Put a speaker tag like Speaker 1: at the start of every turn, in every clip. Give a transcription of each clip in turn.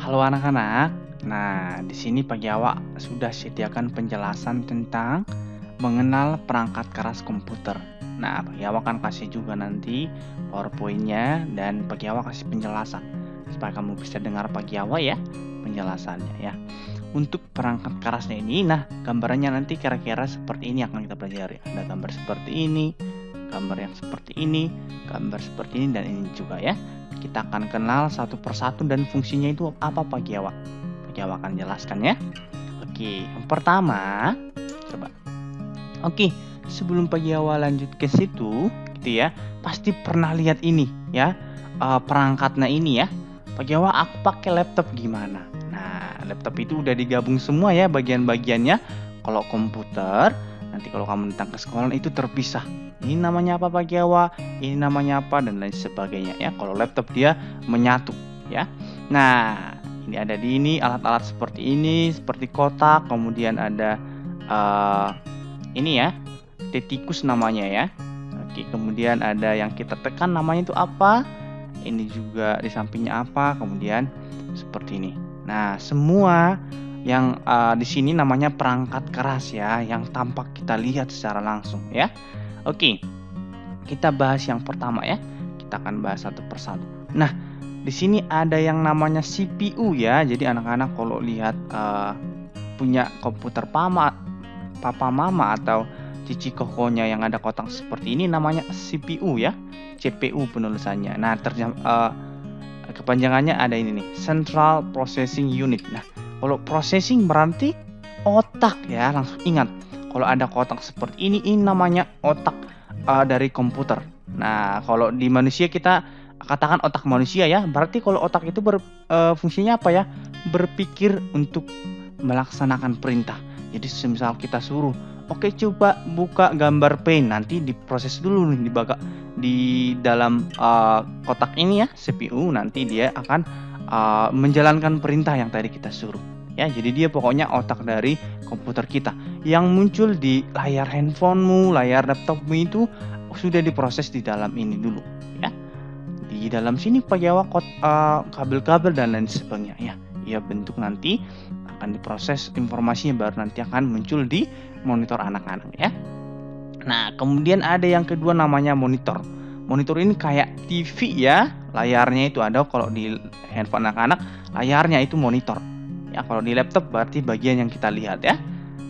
Speaker 1: Halo anak-anak. Nah, di sini Pak Jawa sudah sediakan penjelasan tentang mengenal perangkat keras komputer. Nah, Pak Jawa kan kasih juga nanti PowerPoint-nya dan Pak Jawa kasih penjelasan supaya kamu bisa dengar Pak Jawa ya penjelasannya ya. Untuk perangkat kerasnya ini, nah gambarannya nanti kira-kira seperti ini akan kita pelajari. Ada gambar seperti ini, gambar yang seperti ini, gambar seperti ini dan ini juga ya. Kita akan kenal satu persatu dan fungsinya itu apa Pak Giawa. Pak Giawa akan jelaskan ya. Oke, yang pertama coba. Oke, sebelum Pak Giawa lanjut ke situ gitu ya, pasti pernah lihat ini ya, perangkatnya ini ya. Pak Giawa, aku pakai laptop gimana? Nah, laptop itu udah digabung semua ya bagian-bagiannya. Kalau komputer, nanti kalau kamu datang ke sekolah itu terpisah. Ini namanya apa Pak Giawa, ini namanya apa dan lain sebagainya ya. Kalau laptop dia menyatu ya. Nah, ini ada di ini alat-alat seperti ini, seperti kotak, kemudian ada ini ya, tikus namanya ya. Oke, kemudian ada yang kita tekan namanya itu apa? Ini juga di sampingnya apa? Kemudian seperti ini. Nah, semua yang di sini namanya perangkat keras ya, yang tampak kita lihat secara langsung ya. Oke, kita bahas yang pertama ya. Kita akan bahas satu persatu. Nah, di sini ada yang namanya CPU ya. Jadi anak-anak kalau lihat punya komputer papa mama atau cici kokonya yang ada kotak seperti ini namanya CPU ya. CPU penulisannya. Nah, kepanjangannya ada ini nih, Central Processing Unit. Nah, kalau processing berarti otak ya, langsung ingat. Kalau ada kotak seperti ini namanya otak dari komputer. Nah, kalau di manusia kita katakan otak manusia ya. Berarti kalau otak itu fungsinya apa ya? Berpikir untuk melaksanakan perintah. Jadi semisal kita suruh, oke coba buka gambar paint, nanti diproses dulu nih di dalam kotak ini ya, CPU, nanti dia akan menjalankan perintah yang tadi kita suruh. Ya, jadi dia pokoknya otak dari komputer kita. Yang muncul di layar handphonemu, layar laptopmu itu sudah diproses di dalam ini dulu, ya. Di dalam sini Pak Jawa kabel-kabel dan lain sebagainya, ya. Ya bentuk nanti akan diproses informasinya baru nanti akan muncul di monitor anak-anak, ya. Nah, kemudian ada yang kedua namanya monitor. Monitor ini kayak TV ya, layarnya itu ada kalau di handphone anak-anak, layarnya itu monitor. Ya, kalau di laptop berarti bagian yang kita lihat ya.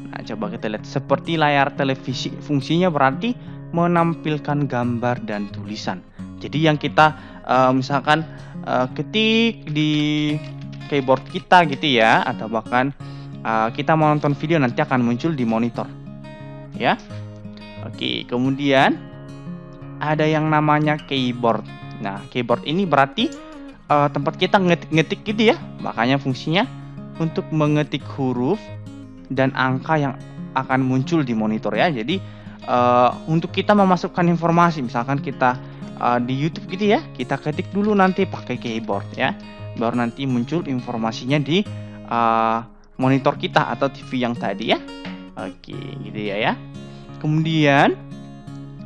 Speaker 1: Nah, coba kita lihat seperti layar televisi, fungsinya berarti menampilkan gambar dan tulisan. Jadi yang kita misalkan ketik di keyboard kita gitu ya, atau bahkan kita mau nonton video nanti akan muncul di monitor. Ya. Oke, kemudian ada yang namanya keyboard. Nah, keyboard ini berarti tempat kita ngetik-ngetik gitu ya. Makanya fungsinya untuk mengetik huruf dan angka yang akan muncul di monitor ya. Jadi untuk kita memasukkan informasi, misalkan kita di YouTube gitu ya, kita ketik dulu nanti pakai keyboard ya, baru nanti muncul informasinya di monitor kita atau TV yang tadi ya. Oke, gitu ya. Kemudian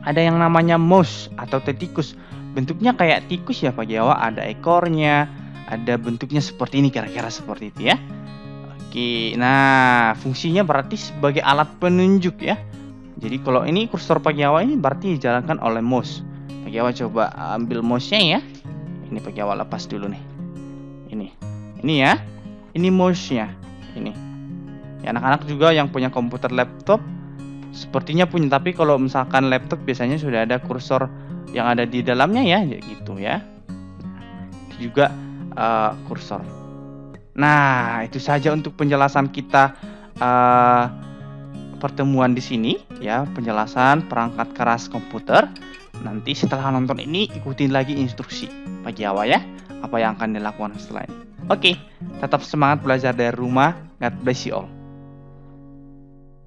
Speaker 1: ada yang namanya mouse atau tikus. Bentuknya kayak tikus ya Pak Jawa, ada ekornya, ada bentuknya seperti ini, kira-kira seperti itu ya. Oke, nah fungsinya berarti sebagai alat penunjuk ya. Jadi kalau ini kursor Pak Jawa ini berarti dijalankan oleh mouse. Pak Jawa coba ambil mouse-nya ya. Ini Pak Jawa lepas dulu nih. Ini ya. Ini mouse-nya. Ini. Ya, anak-anak juga yang punya komputer laptop sepertinya punya, tapi kalau misalkan laptop biasanya sudah ada kursor yang ada di dalamnya ya, gitu ya. Itu juga kursor. Nah, itu saja untuk penjelasan kita pertemuan di sini ya, penjelasan perangkat keras komputer. Nanti setelah nonton ini ikutin lagi instruksi Pak Jawa ya, apa yang akan dilakukan setelah ini. Oke, tetap semangat belajar dari rumah. God bless you all.